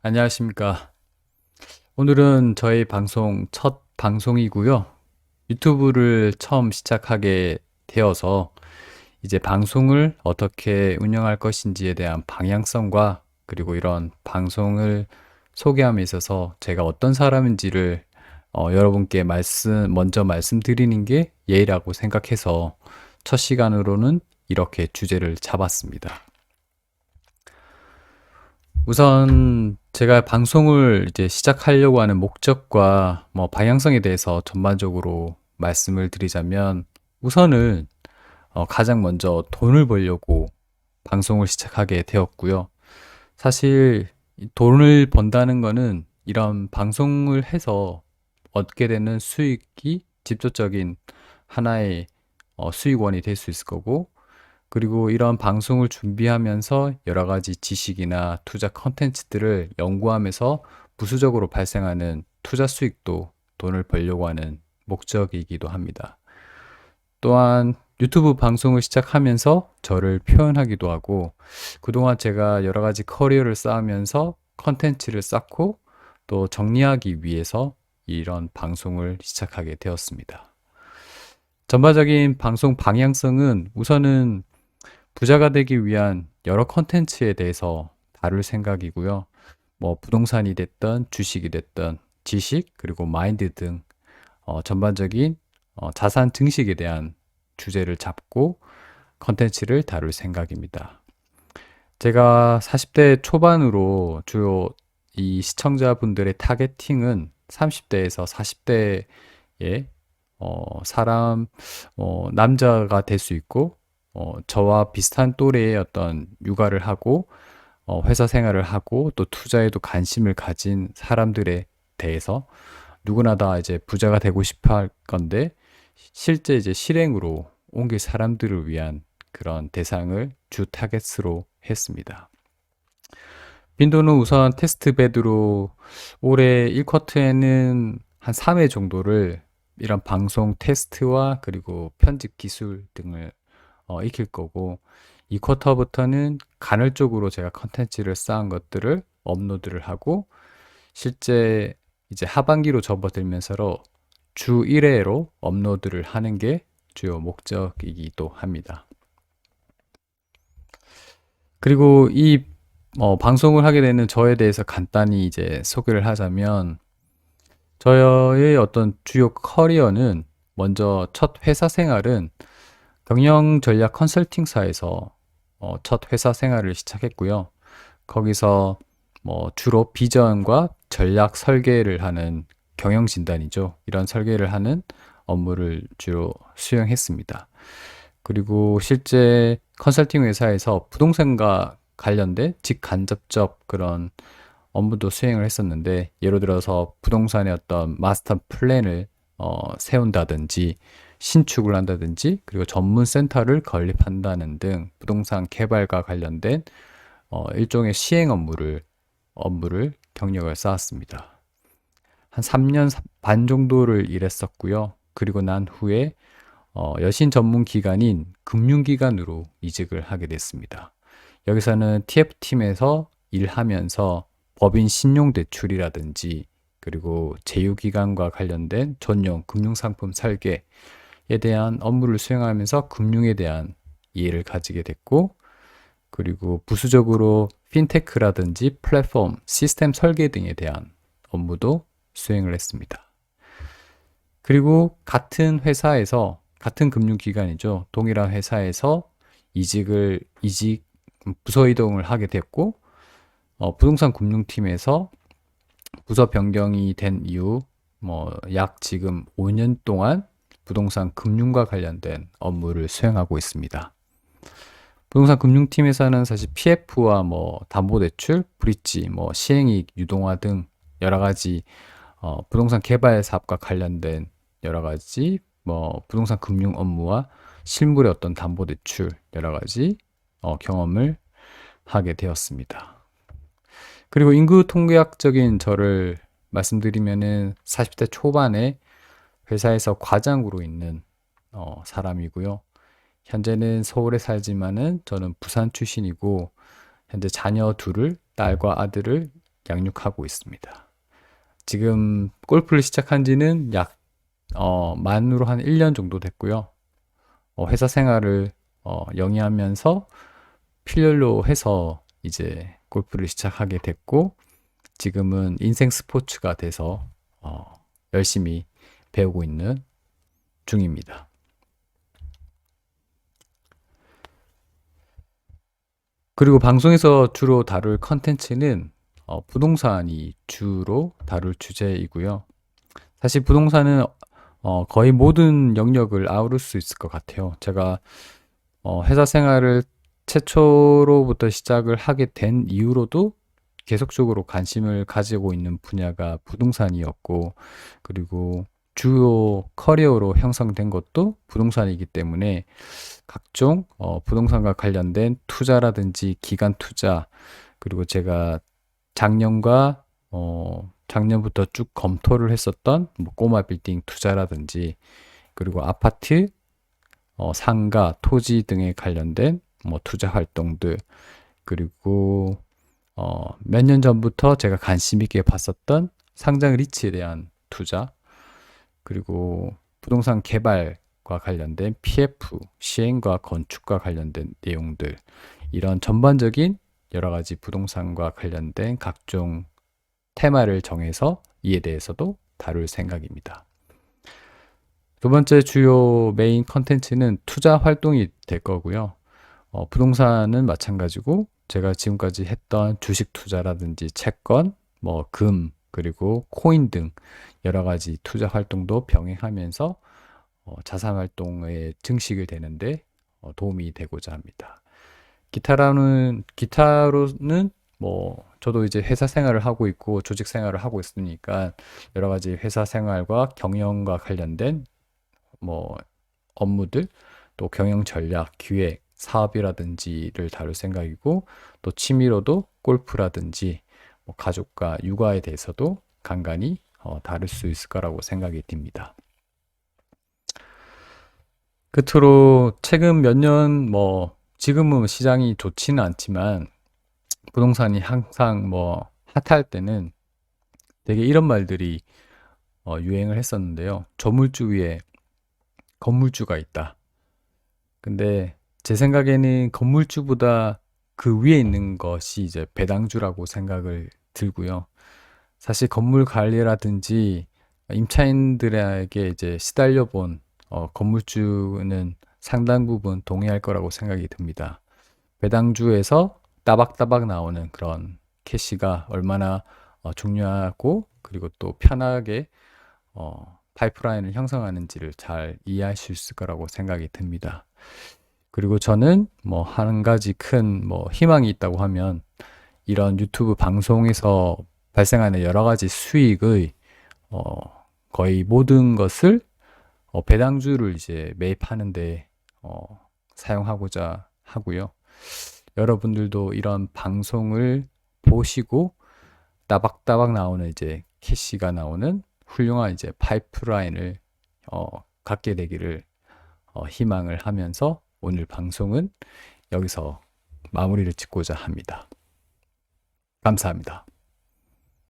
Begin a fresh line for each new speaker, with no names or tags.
안녕하십니까. 오늘은 저희 방송 첫 방송이고요. 유튜브를 처음 시작하게 되어서 이제 방송을 어떻게 운영할 것인지에 대한 방향성과 그리고 이런 방송을 소개함에 있어서 제가 어떤 사람인지를 여러분께 먼저 말씀드리는 게 예의라고 생각해서 첫 시간으로는 이렇게 주제를 잡았습니다. 우선 제가 방송을 이제 시작하려고 하는 목적과 뭐 방향성에 대해서 전반적으로 말씀을 드리자면 우선은 가장 먼저 돈을 벌려고 방송을 시작하게 되었고요. 사실 이 돈을 번다는 거는 이런 방송을 해서 얻게 되는 수익이 직접적인 하나의 수익원이 될 수 있을 거고, 그리고 이런 방송을 준비하면서 여러 가지 지식이나 투자 컨텐츠들을 연구하면서 부수적으로 발생하는 투자 수익도 돈을 벌려고 하는 목적이기도 합니다. 또한 유튜브 방송을 시작하면서 저를 표현하기도 하고, 그동안 제가 여러 가지 커리어를 쌓으면서 컨텐츠를 쌓고 또 정리하기 위해서 이런 방송을 시작하게 되었습니다. 전반적인 방송 방향성은 우선은 부자가 되기 위한 여러 컨텐츠에 대해서 다룰 생각이고요. 뭐 부동산이 됐든 주식이 됐든 지식 그리고 마인드 등 전반적인 자산 증식에 대한 주제를 잡고 컨텐츠를 다룰 생각입니다. 제가 40대 초반으로 주요 이 시청자분들의 타겟팅은 30대에서 40대의 사람, 남자가 될 수 있고, 저와 비슷한 또래의 어떤 육아를 하고, 회사 생활을 하고, 또 투자에도 관심을 가진 사람들에 대해서 누구나 다 이제 부자가 되고 싶어 할 건데, 실제 이제 실행으로 옮길 사람들을 위한 그런 대상을 주 타겟으로 했습니다. 빈도는 우선 테스트 베드로 올해 1쿼터에는 한 3회 정도를 이런 방송 테스트와 그리고 편집 기술 등을 익힐 거고, 이 쿼터부터는 간헐적으로 제가 컨텐츠를 쌓은 것들을 업로드를 하고 실제 이제 하반기로 접어들면서 주 1회로 업로드를 하는 게 주요 목적이기도 합니다. 그리고 이 방송을 하게 되는 저에 대해서 간단히 이제 소개를 하자면, 저의 어떤 주요 커리어는 먼저 첫 회사 생활은 경영 전략 컨설팅사에서 첫 회사 생활을 시작했고요. 거기서 뭐 주로 비전과 전략 설계를 하는 경영 진단이죠. 이런 설계를 하는 업무를 주로 수행했습니다. 그리고 실제 컨설팅 회사에서 부동산과 관련된 직간접적 그런 업무도 수행을 했었는데, 예를 들어서 부동산의 어떤 마스터 플랜을 세운다든지 신축을 한다든지 그리고 전문 센터를 건립한다는 등 부동산 개발과 관련된 일종의 시행 업무를 경력을 쌓았습니다. 한 3년 반 정도를 일했었고요. 그리고 난 후에 여신 전문 기관인 금융기관으로 이직을 하게 됐습니다. 여기서는 TF팀에서 일하면서 법인 신용대출이라든지 그리고 제휴기관과 관련된 전용 금융상품 설계에 대한 업무를 수행하면서 금융에 대한 이해를 가지게 됐고, 그리고 부수적으로 핀테크라든지 플랫폼, 시스템 설계 등에 대한 업무도 수행을 했습니다. 그리고 같은 금융기관이죠. 동일한 회사에서 부서 이동을 하게 됐고, 부동산 금융팀에서 부서 변경이 된 이후, 약 지금 5년 동안 부동산 금융과 관련된 업무를 수행하고 있습니다. 부동산 금융팀에서는 사실 PF와 뭐 담보대출, 브릿지, 뭐 시행이익 유동화 등 여러 가지 부동산 개발 사업과 관련된 여러 가지 뭐 부동산 금융 업무와 실물의 어떤 담보대출 여러 가지 경험을 하게 되었습니다. 그리고 인구 통계학적인 저를 말씀드리면은 40대 초반에 회사에서 과장으로 있는 사람이고요. 현재는 서울에 살지만은 저는 부산 출신이고, 현재 자녀 둘을, 딸과 아들을 양육하고 있습니다. 지금 골프를 시작한 지는 약 만으로 한 1년 정도 됐고요. 회사 생활을 영위하면서 필열로 해서 이제 골프를 시작하게 됐고, 지금은 인생 스포츠가 돼서 열심히 배우고 있는 중입니다. 그리고 방송에서 주로 다룰 컨텐츠는 부동산이 주로 다룰 주제이고요. 사실 부동산은 거의 모든 영역을 아우를 수 있을 것 같아요. 제가 회사 생활을 최초로부터 시작을 하게 된 이후로도 계속적으로 관심을 가지고 있는 분야가 부동산이었고, 그리고 주요 커리어로 형성된 것도 부동산이기 때문에 각종 부동산과 관련된 투자라든지 기간 투자, 그리고 제가 작년과 작년부터 쭉 검토를 했었던 뭐 꼬마 빌딩 투자라든지, 그리고 아파트, 상가, 토지 등에 관련된 뭐 투자 활동들, 그리고 몇 년 전부터 제가 관심 있게 봤었던 상장 리츠에 대한 투자, 그리고 부동산 개발과 관련된 PF, 시행과 건축과 관련된 내용들, 이런 전반적인 여러 가지 부동산과 관련된 각종 테마를 정해서 이에 대해서도 다룰 생각입니다. 두 번째 주요 메인 컨텐츠는 투자 활동이 될 거고요. 부동산은 마찬가지고 제가 지금까지 했던 주식 투자라든지 채권, 뭐 금, 그리고 코인 등 여러 가지 투자 활동도 병행하면서 자산 활동에 증식을 되는데 도움이 되고자 합니다. 기타로는 뭐 저도 이제 회사 생활을 하고 있고 조직 생활을 하고 있으니까 여러 가지 회사 생활과 경영과 관련된 뭐 업무들, 또 경영 전략, 기획, 사업이라든지를 다룰 생각이고, 또 취미로도 골프라든지 뭐 가족과 육아에 대해서도 간간히 다룰 수 있을 거라고 생각이 듭니다. 끝으로 최근 몇 년 뭐 지금은 시장이 좋지는 않지만 부동산이 항상 뭐 핫할 때는 되게 이런 말들이 유행을 했었는데요. 저물주 위에 건물주가 있다. 근데 제 생각에는 건물주보다 그 위에 있는 것이 이제 배당주라고 생각을 들고요. 사실 건물 관리라든지 임차인들에게 이제 시달려 본 건물주는 상당 부분 동의할 거라고 생각이 듭니다. 배당주에서 따박따박 나오는 그런 캐시가 얼마나 중요하고, 그리고 또 편하게 파이프라인을 형성하는지를 잘 이해할 수 있을 거라고 생각이 듭니다. 그리고 저는 뭐 한 가지 큰 뭐 희망이 있다고 하면, 이런 유튜브 방송에서 발생하는 여러 가지 수익의 거의 모든 것을 배당주를 이제 매입하는데 사용하고자 하고요. 여러분들도 이런 방송을 보시고 따박따박 나오는 이제 캐시가 나오는 훌륭한 이제 파이프라인을 갖게 되기를 희망을 하면서 오늘 방송은 여기서 마무리를 짓고자 합니다. 감사합니다.